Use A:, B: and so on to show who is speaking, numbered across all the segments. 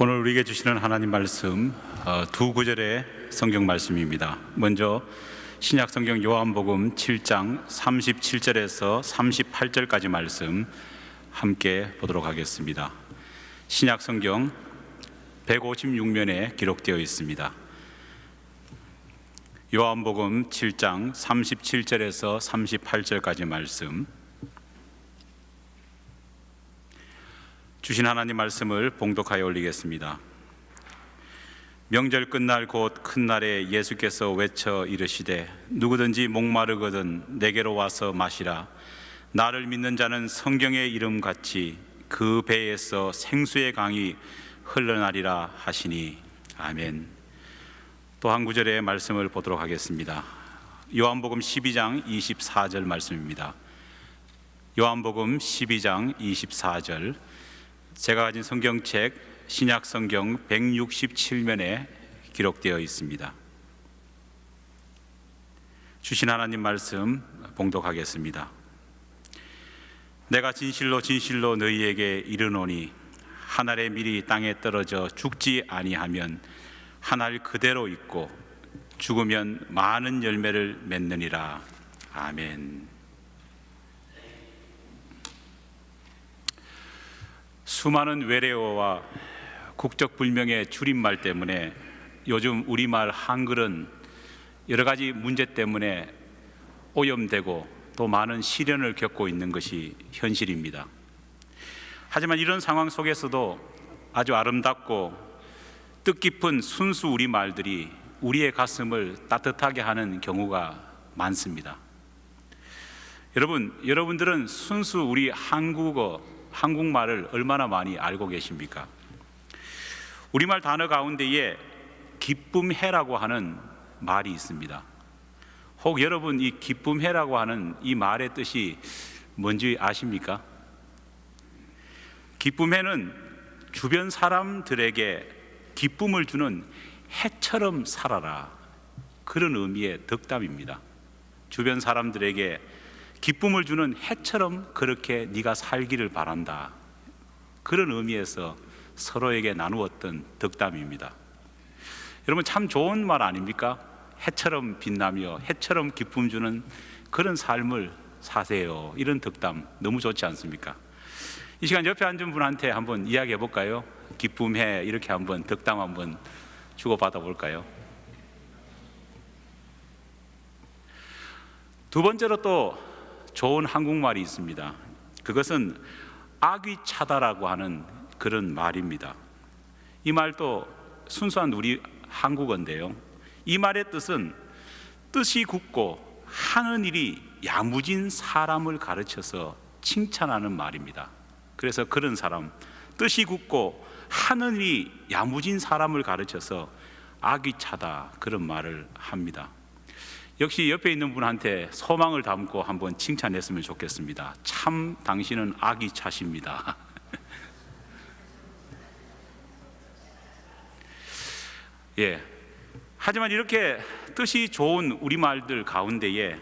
A: 오늘 우리에게 주시는 하나님 말씀 두 구절의 성경 말씀입니다. 먼저 신약 성경 요한복음 7장 37절에서 38절까지 말씀 함께 보도록 하겠습니다. 신약 성경 156면에 기록되어 있습니다. 요한복음 7장 37절에서 38절까지 말씀, 주신 하나님 말씀을 봉독하여 올리겠습니다. 명절 끝날 곧 큰 날에 예수께서 외쳐 이르시되 누구든지 목마르거든 내게로 와서 마시라. 나를 믿는 자는 성경의 이름같이 그 배에서 생수의 강이 흘러나리라 하시니. 아멘. 또 한 구절의 말씀을 보도록 하겠습니다. 요한복음 12장 24절 말씀입니다. 요한복음 12장 24절, 제가 가진 성경책 신약 성경 167면에 기록되어 있습니다. 주신 하나님 말씀 봉독하겠습니다. 내가 진실로 진실로 너희에게 이르노니 한 알의 밀이 땅에 떨어져 죽지 아니하면 한 알 그대로 있고 죽으면 많은 열매를 맺느니라. 아멘. 수많은 외래어와 국적불명의 줄임말 때문에 요즘 우리말 한글은 여러 가지 문제 때문에 오염되고 또 많은 시련을 겪고 있는 것이 현실입니다. 하지만 이런 상황 속에서도 아주 아름답고 뜻깊은 순수 우리말들이 우리의 가슴을 따뜻하게 하는 경우가 많습니다. 여러분들은 순수 우리 한국말을 얼마나 많이 알고 계십니까? 우리말 단어 가운데에 기쁨해라고 하는 말이 있습니다. 혹 여러분 이 기쁨해라고 하는 이 말의 뜻이 뭔지 아십니까? 기쁨해는 주변 사람들에게 기쁨을 주는 해처럼 살아라, 그런 의미의 덕담입니다. 주변 사람들에게 기쁨을 주는 해처럼 그렇게 네가 살기를 바란다, 그런 의미에서 서로에게 나누었던 덕담입니다. 여러분 참 좋은 말 아닙니까? 해처럼 빛나며 해처럼 기쁨 주는 그런 삶을 사세요, 이런 덕담 너무 좋지 않습니까? 이 시간 옆에 앉은 분한테 한번 이야기해 볼까요? 기쁨해, 이렇게 한번 덕담 한번 주고받아 볼까요? 두 번째로 또 좋은 한국말이 있습니다. 그것은 아귀차다라고 하는 그런 말입니다. 이 말도 순수한 우리 한국어인데요, 이 말의 뜻은 뜻이 굳고 하는 일이 야무진 사람을 가르쳐서 칭찬하는 말입니다. 그래서 그런 사람, 뜻이 굳고 하는 일이 야무진 사람을 가르쳐서 아귀차다, 그런 말을 합니다. 역시 옆에 있는 분한테 소망을 담고 한번 칭찬했으면 좋겠습니다. 참 당신은 아귀차십니다. 예. 하지만 이렇게 뜻이 좋은 우리말들 가운데에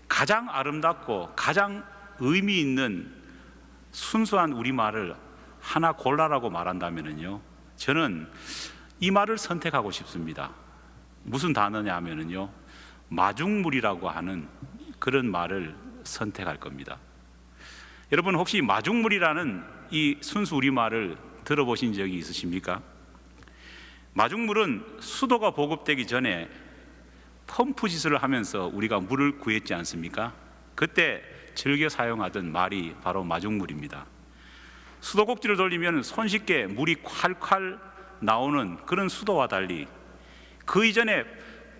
A: 가장 아름답고 가장 의미 있는 순수한 우리말을 하나 골라라고 말한다면요, 저는 이 말을 선택하고 싶습니다. 무슨 단어냐 하면요, 마중물이라고 하는 그런 말을 선택할 겁니다. 여러분 혹시 마중물이라는 이 순수 우리말을 들어보신 적이 있으십니까? 마중물은 수도가 보급되기 전에 펌프 짓을 하면서 우리가 물을 구했지 않습니까? 그때 즐겨 사용하던 말이 바로 마중물입니다. 수도꼭지를 돌리면 손쉽게 물이 콸콸 나오는 그런 수도와 달리 그 이전에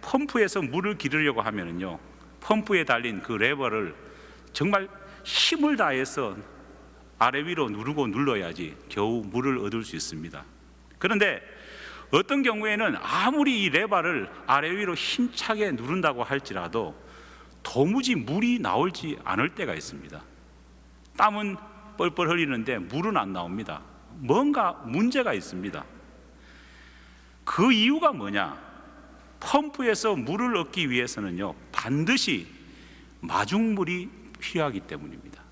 A: 펌프에서 물을 기르려고 하면요, 펌프에 달린 그 레버를 정말 힘을 다해서 아래 위로 누르고 눌러야지 겨우 물을 얻을 수 있습니다. 그런데 어떤 경우에는 아무리 이 레버를 아래 위로 힘차게 누른다고 할지라도 도무지 물이 나오지 않을 때가 있습니다. 땀은 뻘뻘 흘리는데 물은 안 나옵니다. 뭔가 문제가 있습니다. 그 이유가 뭐냐? 펌프에서 물을 얻기 위해서는요, 반드시 마중물이 필요하기 때문입니다.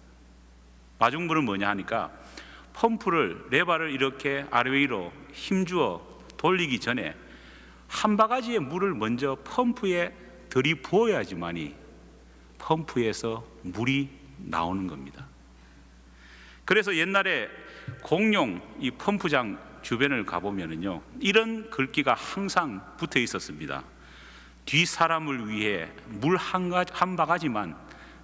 A: 마중물은 뭐냐 하니까 펌프를 레바를 이렇게 아래 위로 힘주어 돌리기 전에 한 바가지의 물을 먼저 펌프에 들이부어야지만이 펌프에서 물이 나오는 겁니다. 그래서 옛날에 공용 이 펌프장 주변을 가보면은요, 이런 글귀가 항상 붙어 있었습니다. 뒤 사람을 위해 물 한 바가지만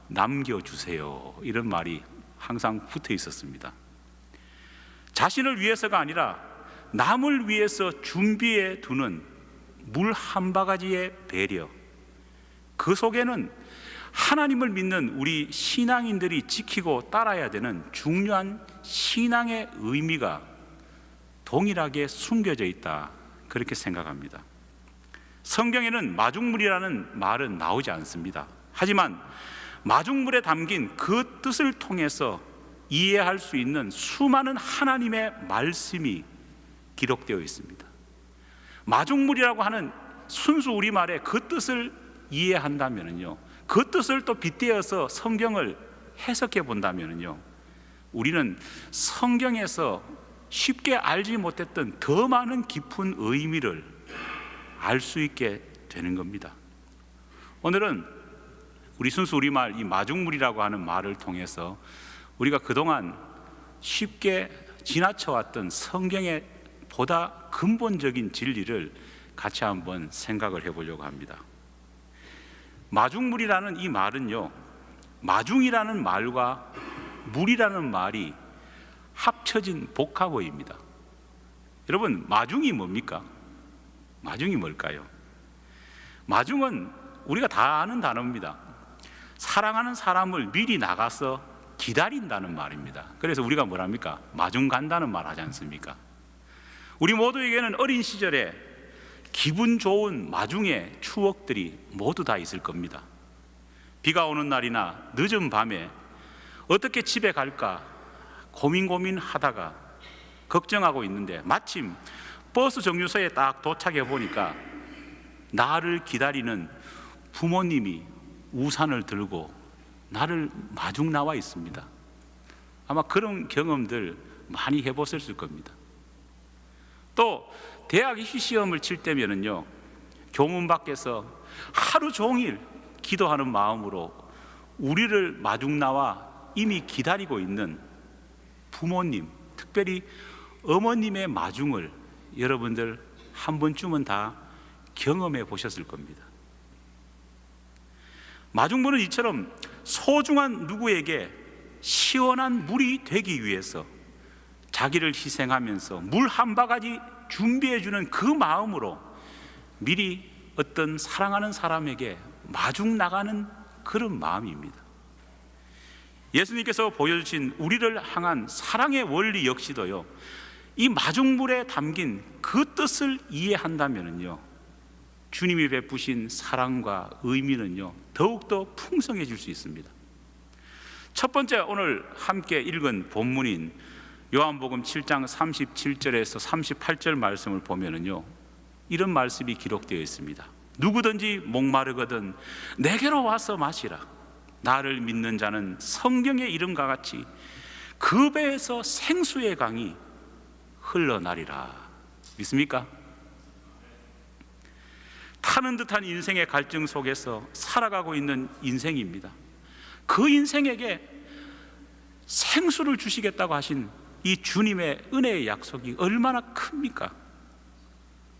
A: 남겨주세요. 이런 말이 항상 붙어 있었습니다. 자신을 위해서가 아니라 남을 위해서 준비해 두는 물 한 바가지의 배려, 그 속에는 하나님을 믿는 우리 신앙인들이 지키고 따라야 되는 중요한 신앙의 의미가 동일하게 숨겨져 있다, 그렇게 생각합니다. 성경에는 마중물이라는 말은 나오지 않습니다. 하지만 마중물에 담긴 그 뜻을 통해서 이해할 수 있는 수많은 하나님의 말씀이 기록되어 있습니다. 마중물이라고 하는 순수 우리말의 그 뜻을 이해한다면요, 그 뜻을 또 빗대어서 성경을 해석해 본다면요, 우리는 성경에서 쉽게 알지 못했던 더 많은 깊은 의미를 알 수 있게 되는 겁니다. 오늘은 우리 순수 우리말 이 마중물이라고 하는 말을 통해서 우리가 그동안 쉽게 지나쳐왔던 성경의 보다 근본적인 진리를 같이 한번 생각을 해보려고 합니다. 마중물이라는 이 말은요, 마중이라는 말과 물이라는 말이 합쳐진 복합어입니다. 여러분, 마중이 뭡니까? 마중이 뭘까요? 마중은 우리가 다 아는 단어입니다. 사랑하는 사람을 미리 나가서 기다린다는 말입니다. 그래서 우리가 뭐랍니까? 마중 간다는 말 하지 않습니까? 우리 모두에게는 어린 시절에 기분 좋은 마중의 추억들이 모두 다 있을 겁니다. 비가 오는 날이나 늦은 밤에 어떻게 집에 갈까 고민하다가 걱정하고 있는데 마침 버스 정류소에 딱 도착해 보니까 나를 기다리는 부모님이 우산을 들고 나를 마중 나와 있습니다. 아마 그런 경험들 많이 해보셨을 겁니다. 또 대학 입시 시험을 칠 때면은요, 교문 밖에서 하루 종일 기도하는 마음으로 우리를 마중 나와 이미 기다리고 있는 부모님, 특별히 어머님의 마중을 여러분들 한 번쯤은 다 경험해 보셨을 겁니다. 마중물은 이처럼 소중한 누구에게 시원한 물이 되기 위해서 자기를 희생하면서 물 한 바가지 준비해 주는 그 마음으로 미리 어떤 사랑하는 사람에게 마중 나가는 그런 마음입니다. 예수님께서 보여주신 우리를 향한 사랑의 원리 역시도요, 이 마중물에 담긴 그 뜻을 이해한다면요, 주님이 베푸신 사랑과 의미는요, 더욱더 풍성해질 수 있습니다. 첫 번째, 오늘 함께 읽은 본문인 요한복음 7장 37절에서 38절 말씀을 보면은요, 이런 말씀이 기록되어 있습니다. 누구든지 목마르거든 내게로 와서 마시라. 나를 믿는 자는 성경의 이름과 같이 그 배에서 생수의 강이 흘러나리라. 믿습니까? 타는 듯한 인생의 갈증 속에서 살아가고 있는 인생입니다. 그 인생에게 생수를 주시겠다고 하신 이 주님의 은혜의 약속이 얼마나 큽니까?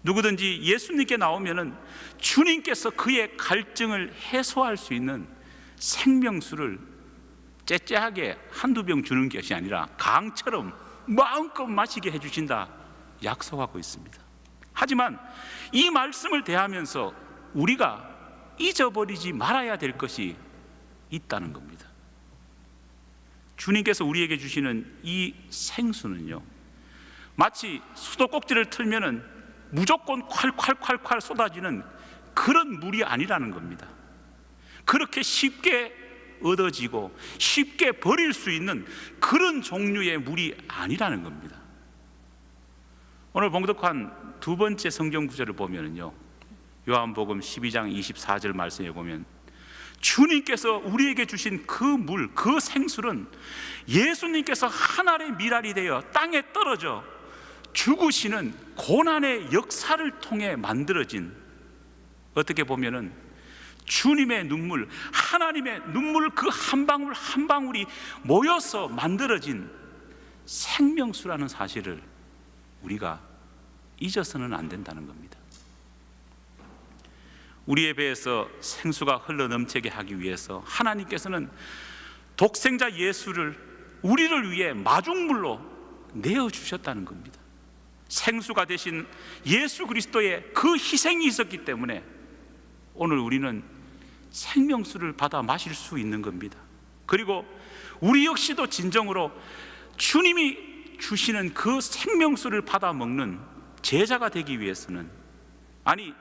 A: 누구든지 예수님께 나오면은 주님께서 그의 갈증을 해소할 수 있는 생명수를 째째하게 한두 병 주는 것이 아니라 강처럼 마음껏 마시게 해주신다 약속하고 있습니다. 하지만 이 말씀을 대하면서 우리가 잊어버리지 말아야 될 것이 있다는 겁니다. 주님께서 우리에게 주시는 이 생수는요, 마치 수도꼭지를 틀면은 무조건 콸콸콸콸 쏟아지는 그런 물이 아니라는 겁니다. 그렇게 쉽게 얻어지고 쉽게 버릴 수 있는 그런 종류의 물이 아니라는 겁니다. 오늘 봉독한 두 번째 성경 구절을 보면요, 요한복음 12장 24절 말씀에 보면 주님께서 우리에게 주신 그 물, 그 생수는 예수님께서 하늘의 미랄이 되어 땅에 떨어져 죽으시는 고난의 역사를 통해 만들어진, 어떻게 보면은 주님의 눈물, 하나님의 눈물 그 한 방울 한 방울이 모여서 만들어진 생명수라는 사실을 우리가 잊어서는 안 된다는 겁니다. 우리의 배에서 생수가 흘러넘치게 하기 위해서 하나님께서는 독생자 예수를 우리를 위해 마중물로 내어주셨다는 겁니다. 생수가 되신 예수 그리스도의 그 희생이 있었기 때문에 오늘 우리는 생명수를 받아 마실 수 있는 겁니다. 그리고 우리 역시도 진정으로 주님이 주시는 그 생명수를 받아 먹는 제자가 되기 위해서는, 아니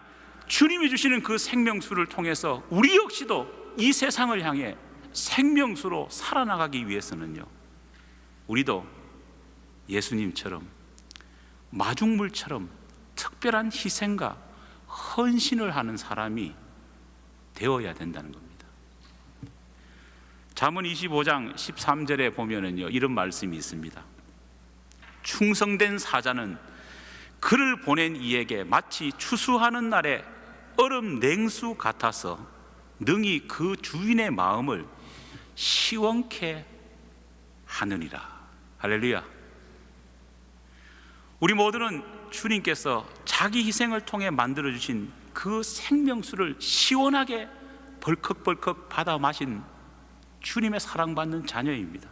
A: 주님이 주시는 그 생명수를 통해서 우리 역시도 이 세상을 향해 생명수로 살아나가기 위해서는요, 우리도 예수님처럼 마중물처럼 특별한 희생과 헌신을 하는 사람이 되어야 된다는 겁니다. 잠언 25장 13절에 보면은요, 이런 말씀이 있습니다. 충성된 사자는 그를 보낸 이에게 마치 추수하는 날에 얼음 냉수 같아서 능히 그 주인의 마음을 시원케 하느니라. 할렐루야. 우리 모두는 주님께서 자기 희생을 통해 만들어주신 그 생명수를 시원하게 벌컥벌컥 받아 마신 주님의 사랑받는 자녀입니다.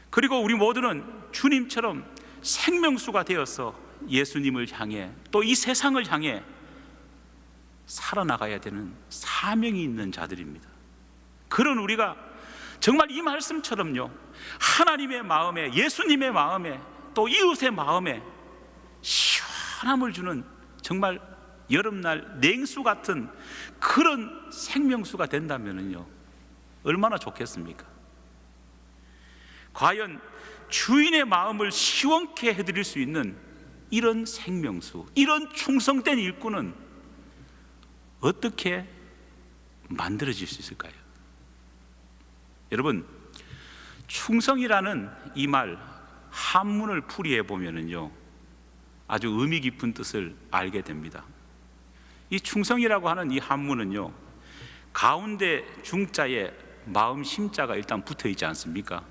A: 그리고 우리 모두는 주님처럼 생명수가 되어서 예수님을 향해 또 이 세상을 향해 살아나가야 되는 사명이 있는 자들입니다. 그런 우리가 정말 이 말씀처럼요, 하나님의 마음에, 예수님의 마음에, 또 이웃의 마음에 시원함을 주는 정말 여름날 냉수 같은 그런 생명수가 된다면요, 얼마나 좋겠습니까? 과연 주인의 마음을 시원케 해드릴 수 있는 이런 생명수, 이런 충성된 일꾼은 어떻게 만들어질 수 있을까요? 여러분, 충성이라는 이 말 한문을 풀이해 보면은요, 아주 의미 깊은 뜻을 알게 됩니다. 이 충성이라고 하는 이 한문은요, 가운데 중자에 마음 심자가 일단 붙어 있지 않습니까?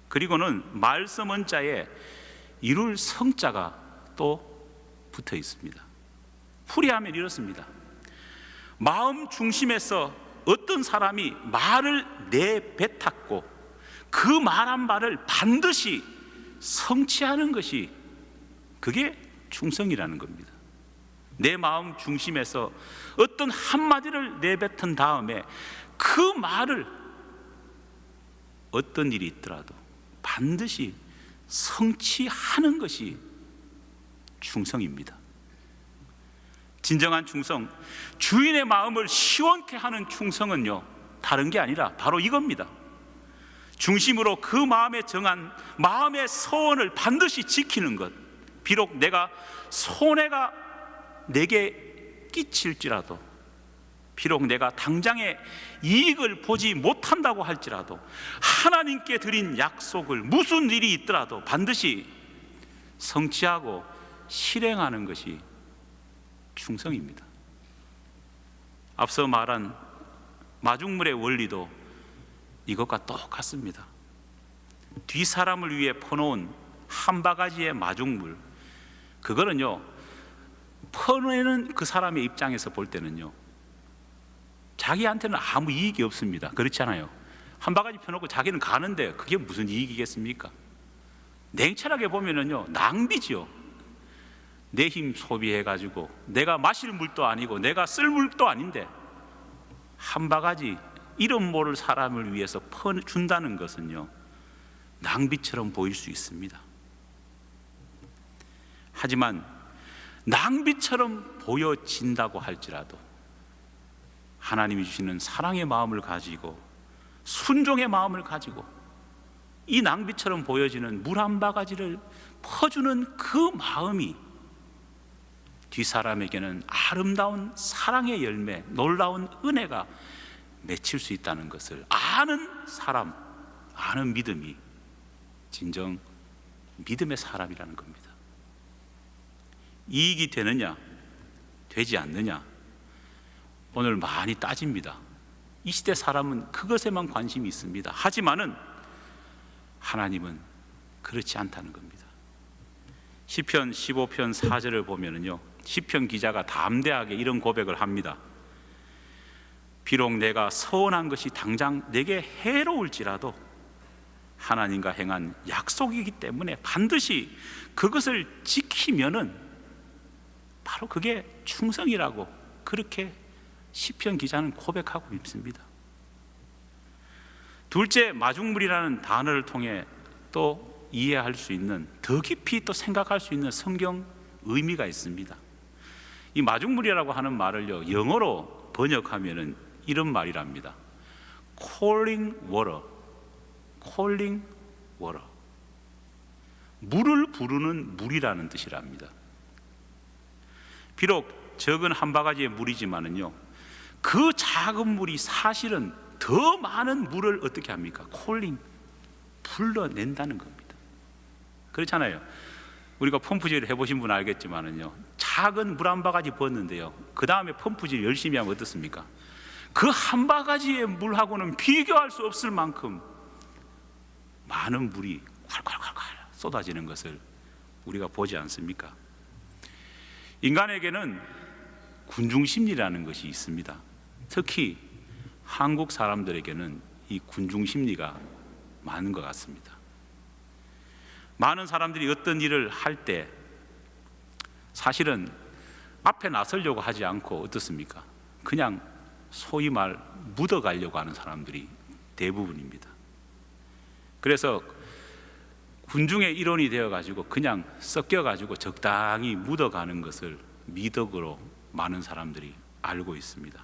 A: 그리고는 말서문자에 이룰 성자가 또 붙어 있습니다. 풀이하면 이렇습니다. 마음 중심에서 어떤 사람이 말을 내뱉었고 그 말한 말을 반드시 성취하는 것이, 그게 충성이라는 겁니다. 내 마음 중심에서 어떤 한마디를 내뱉은 다음에 그 말을 어떤 일이 있더라도 반드시 성취하는 것이 충성입니다. 진정한 충성, 주인의 마음을 시원케 하는 충성은요, 다른 게 아니라 바로 이겁니다. 중심으로 그 마음에 정한 마음의 서원을 반드시 지키는 것. 비록 내가 손해가 내게 끼칠지라도, 비록 내가 당장의 이익을 보지 못한다고 할지라도, 하나님께 드린 약속을 무슨 일이 있더라도 반드시 성취하고 실행하는 것이 충성입니다. 앞서 말한 마중물의 원리도 이것과 똑같습니다. 뒷사람을 위해 퍼놓은 한 바가지의 마중물, 그거는요, 퍼내는 그 사람의 입장에서 볼 때는요, 자기한테는 아무 이익이 없습니다. 그렇지 않아요? 한 바가지 펴놓고 자기는 가는데 그게 무슨 이익이겠습니까? 냉철하게 보면은요, 낭비죠. 내 힘 소비해가지고 내가 마실 물도 아니고 내가 쓸 물도 아닌데 한 바가지 이름 모를 사람을 위해서 퍼준다는 것은요, 낭비처럼 보일 수 있습니다. 하지만 낭비처럼 보여진다고 할지라도 하나님이 주시는 사랑의 마음을 가지고 순종의 마음을 가지고 이 낭비처럼 보여지는 물 한 바가지를 퍼주는 그 마음이 뒷사람에게는 아름다운 사랑의 열매, 놀라운 은혜가 맺힐 수 있다는 것을 아는 사람, 아는 믿음이 진정 믿음의 사람이라는 겁니다. 이익이 되느냐, 되지 않느냐, 오늘 많이 따집니다. 이 시대 사람은 그것에만 관심이 있습니다. 하지만은 하나님은 그렇지 않다는 겁니다. 시편 15편 4절을 보면은요, 시편 기자가 담대하게 이런 고백을 합니다. 비록 내가 서운한 것이 당장 내게 해로울지라도 하나님과 행한 약속이기 때문에 반드시 그것을 지키면은 바로 그게 충성이라고 그렇게 시편 기자는 고백하고 있습니다. 둘째, 마중물이라는 단어를 통해 또 이해할 수 있는, 더 깊이 또 생각할 수 있는 성경 의미가 있습니다. 이 마중물이라고 하는 말을요, 영어로 번역하면은 이런 말이랍니다. calling water, calling water. 물을 부르는 물이라는 뜻이랍니다. 비록 적은 한 바가지의 물이지만은요, 그 작은 물이 사실은 더 많은 물을 어떻게 합니까? calling, 불러낸다는 겁니다. 그렇잖아요. 우리가 펌프질을 해보신 분 알겠지만은요, 작은 물 한 바가지 부었는데요, 그 다음에 펌프질 열심히 하면 어떻습니까? 그 한 바가지의 물하고는 비교할 수 없을 만큼 많은 물이 콸콸콸콸 쏟아지는 것을 우리가 보지 않습니까? 인간에게는 군중심리라는 것이 있습니다. 특히 한국 사람들에게는 이 군중심리가 많은 것 같습니다. 많은 사람들이 어떤 일을 할 때 사실은 앞에 나서려고 하지 않고 어떻습니까? 그냥 소위 말 묻어가려고 하는 사람들이 대부분입니다. 그래서 군중의 일원이 되어가지고 그냥 섞여가지고 적당히 묻어가는 것을 미덕으로 많은 사람들이 알고 있습니다.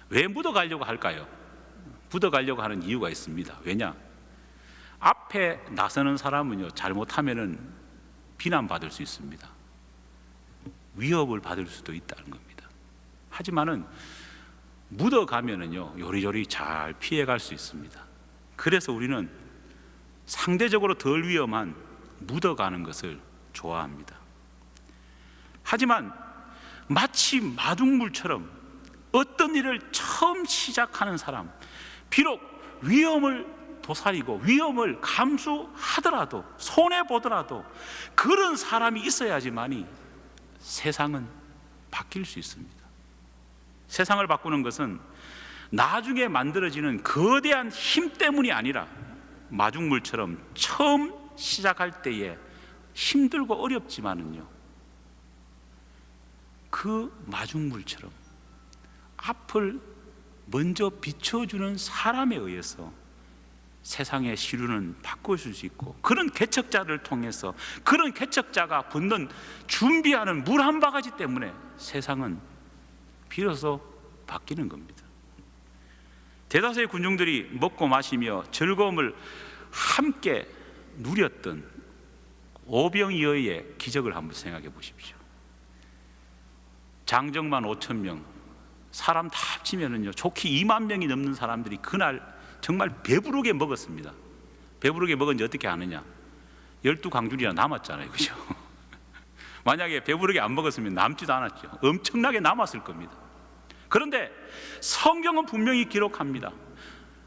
A: 왜 묻어가려고 할까요? 묻어가려고 하는 이유가 있습니다. 왜냐? 앞에 나서는 사람은요, 잘못하면은 비난받을 수 있습니다. 위협을 받을 수도 있다는 겁니다. 하지만은 묻어가면은요, 요리조리 잘 피해갈 수 있습니다. 그래서 우리는 상대적으로 덜 위험한 묻어가는 것을 좋아합니다. 하지만 마치 마중물처럼 어떤 일을 처음 시작하는 사람, 비록 위험을 도사리고 위험을 감수하더라도, 손해보더라도 그런 사람이 있어야지만이 세상은 바뀔 수 있습니다. 세상을 바꾸는 것은 나중에 만들어지는 거대한 힘 때문이 아니라 마중물처럼 처음 시작할 때에 힘들고 어렵지만은요, 그 마중물처럼 앞을 먼저 비춰주는 사람에 의해서 세상의 시류는 바꿔줄 수 있고, 그런 개척자를 통해서, 그런 개척자가 붓는 준비하는 물 한 바가지 때문에 세상은 비로소 바뀌는 겁니다. 대다수의 군중들이 먹고 마시며 즐거움을 함께 누렸던 오병이어의 기적을 한번 생각해 보십시오. 장정만 5천 명, 사람 다 합치면은요, 좋게 2만 명이 넘는 사람들이 그날 정말 배부르게 먹었습니다. 배부르게 먹은지 어떻게 아느냐? 12강줄이나 남았잖아요, 그죠? 만약에 배부르게 안 먹었으면 남지도 않았죠. 엄청나게 남았을 겁니다. 그런데 성경은 분명히 기록합니다.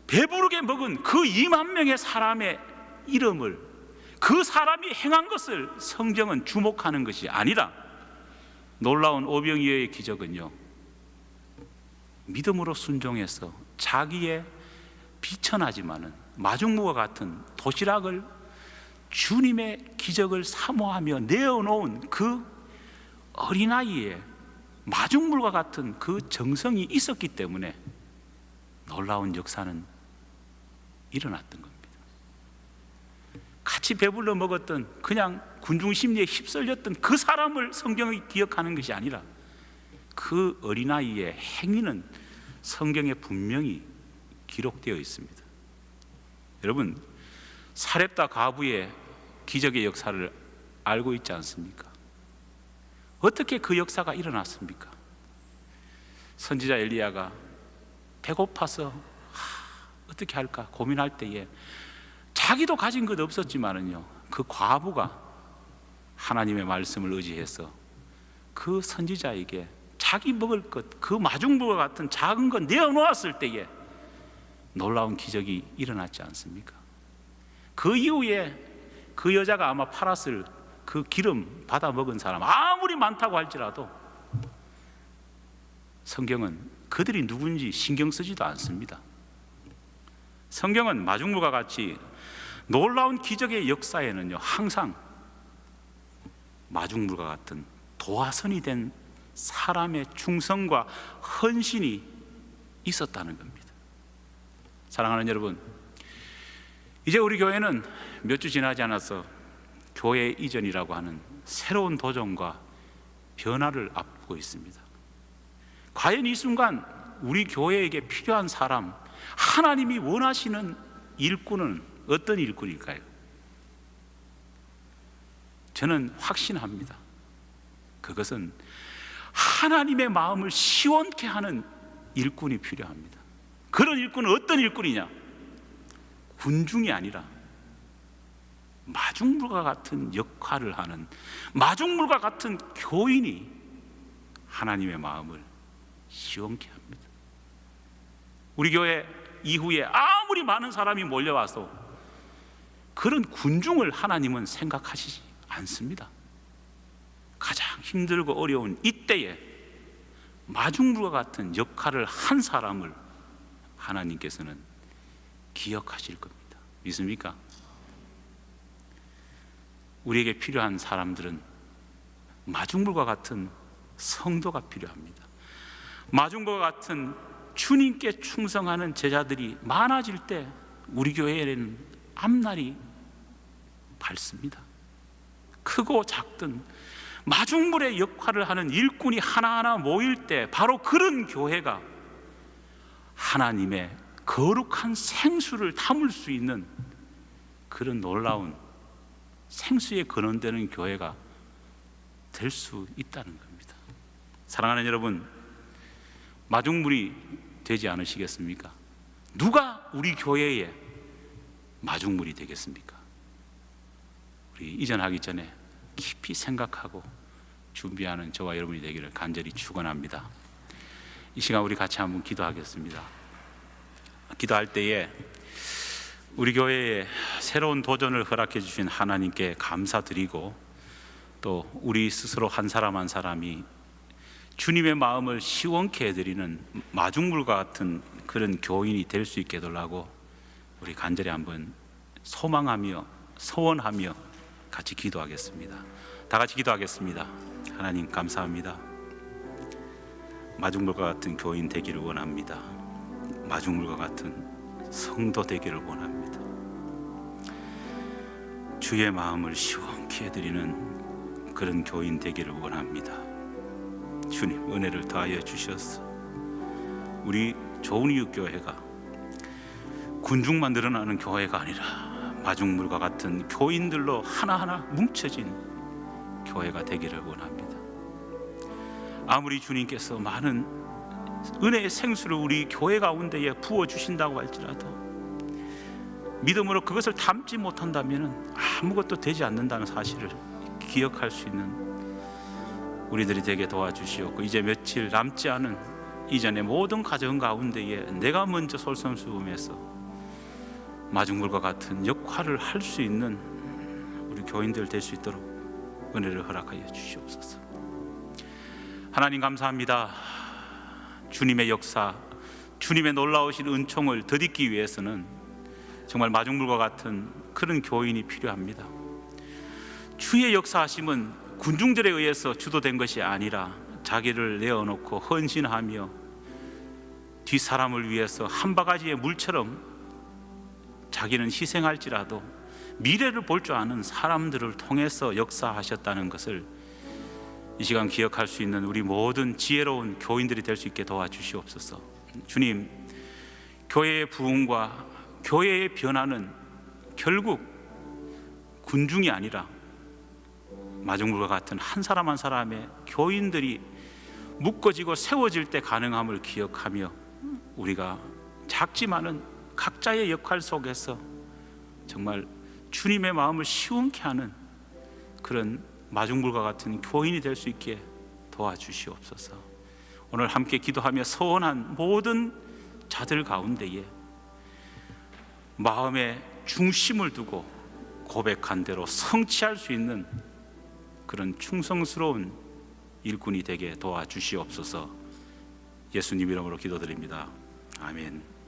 A: 배부르게 먹은 그 2만 명의 사람의 이름을, 그 사람이 행한 것을 성경은 주목하는 것이 아니라, 놀라운 오병이어의 기적은요, 믿음으로 순종해서 자기의 비천하지만은 마중물과 같은 도시락을, 주님의 기적을 사모하며 내어놓은 그 어린아이의 마중물과 같은 그 정성이 있었기 때문에 놀라운 역사는 일어났던 겁니다. 같이 배불러 먹었던, 그냥 군중 심리에 휩쓸렸던 그 사람을 성경이 기억하는 것이 아니라 그 어린아이의 행위는 성경에 분명히 기록되어 있습니다. 여러분, 사렙다 과부의 기적의 역사를 알고 있지 않습니까? 어떻게 그 역사가 일어났습니까? 선지자 엘리야가 배고파서 어떻게 할까 고민할 때에 자기도 가진 것 없었지만은요, 그 과부가 하나님의 말씀을 의지해서 그 선지자에게 자기 먹을 것, 그 마중물과 같은 작은 것 내어놓았을 때에 놀라운 기적이 일어났지 않습니까? 그 이후에 그 여자가 아마 팔았을 그 기름 받아 먹은 사람 아무리 많다고 할지라도 성경은 그들이 누군지 신경 쓰지도 않습니다. 성경은 마중물과 같이 놀라운 기적의 역사에는요, 항상 마중물과 같은 도화선이 된 사람의 충성과 헌신이 있었다는 겁니다. 사랑하는 여러분, 이제 우리 교회는 몇 주 지나지 않아서 교회 이전이라고 하는 새로운 도전과 변화를 앞두고 있습니다. 과연 이 순간 우리 교회에게 필요한 사람, 하나님이 원하시는 일꾼은 어떤 일꾼일까요? 저는 확신합니다. 그것은 하나님의 마음을 시원케 하는 일꾼이 필요합니다. 그런 일꾼은 어떤 일꾼이냐? 군중이 아니라 마중물과 같은 역할을 하는 마중물과 같은 교인이 하나님의 마음을 시원케 합니다. 우리 교회 이후에 아무리 많은 사람이 몰려와서 그런 군중을 하나님은 생각하시지 않습니다. 가장 힘들고 어려운 이때에 마중물과 같은 역할을 한 사람을 하나님께서는 기억하실 겁니다. 믿습니까? 우리에게 필요한 사람들은 마중물과 같은 성도가 필요합니다. 마중물과 같은 주님께 충성하는 제자들이 많아질 때 우리 교회에는 앞날이 밝습니다. 크고 작든 마중물의 역할을 하는 일꾼이 하나하나 모일 때 바로 그런 교회가 하나님의 거룩한 생수를 담을 수 있는 그런 놀라운 생수에 근원되는 교회가 될 수 있다는 겁니다. 사랑하는 여러분, 마중물이 되지 않으시겠습니까? 누가 우리 교회에 마중물이 되겠습니까? 우리 이전하기 전에 깊이 생각하고 준비하는 저와 여러분이 되기를 간절히 축원합니다. 이 시간 우리 같이 한번 기도하겠습니다. 기도할 때에 우리 교회에 새로운 도전을 허락해 주신 하나님께 감사드리고, 또 우리 스스로 한 사람 한 사람이 주님의 마음을 시원케 해드리는 마중물과 같은 그런 교인이 될 수 있게 해달라고 우리 간절히 한번 소망하며 소원하며 같이 기도하겠습니다. 다 같이 기도하겠습니다. 하나님 감사합니다. 마중물과 같은 교인 되기를 원합니다. 마중물과 같은 성도 되기를 원합니다. 주의 마음을 시원케 해드리는 그런 교인 되기를 원합니다. 주님 은혜를 더하여 주셔서 우리 좋은 이웃 교회가 군중만 늘어나는 교회가 아니라 마중물과 같은 교인들로 하나하나 뭉쳐진 교회가 되기를 원합니다. 아무리 주님께서 많은 은혜의 생수를 우리 교회 가운데에 부어주신다고 할지라도 믿음으로 그것을 담지 못한다면 아무것도 되지 않는다는 사실을 기억할 수 있는 우리들이 되게 도와주시옵고, 이제 며칠 남지 않은 이전의 모든 가정 가운데에 내가 먼저 솔선수범해서 마중물과 같은 역할을 할 수 있는 우리 교인들 될 수 있도록 은혜를 허락하여 주시옵소서. 하나님 감사합니다. 주님의 역사, 주님의 놀라우신 은총을 덧입기 위해서는 정말 마중물과 같은 그런 교인이 필요합니다. 주의 역사하심은 군중들에 의해서 주도된 것이 아니라 자기를 내어놓고 헌신하며 뒷사람을 위해서 한 바가지의 물처럼 자기는 희생할지라도 미래를 볼 줄 아는 사람들을 통해서 역사하셨다는 것을 이 시간 기억할 수 있는 우리 모든 지혜로운 교인들이 될 수 있게 도와주시옵소서. 주님, 교회의 부흥과 교회의 변화는 결국 군중이 아니라 마중물과 같은 한 사람 한 사람의 교인들이 묶어지고 세워질 때 가능함을 기억하며 우리가 작지만은 각자의 역할 속에서 정말 주님의 마음을 시원케 하는 그런 마중물과 같은 교인이 될 수 있게 도와주시옵소서. 오늘 함께 기도하며 서원한 모든 자들 가운데에 마음의 중심을 두고 고백한 대로 성취할 수 있는 그런 충성스러운 일꾼이 되게 도와주시옵소서. 예수님 이름으로 기도드립니다. 아멘.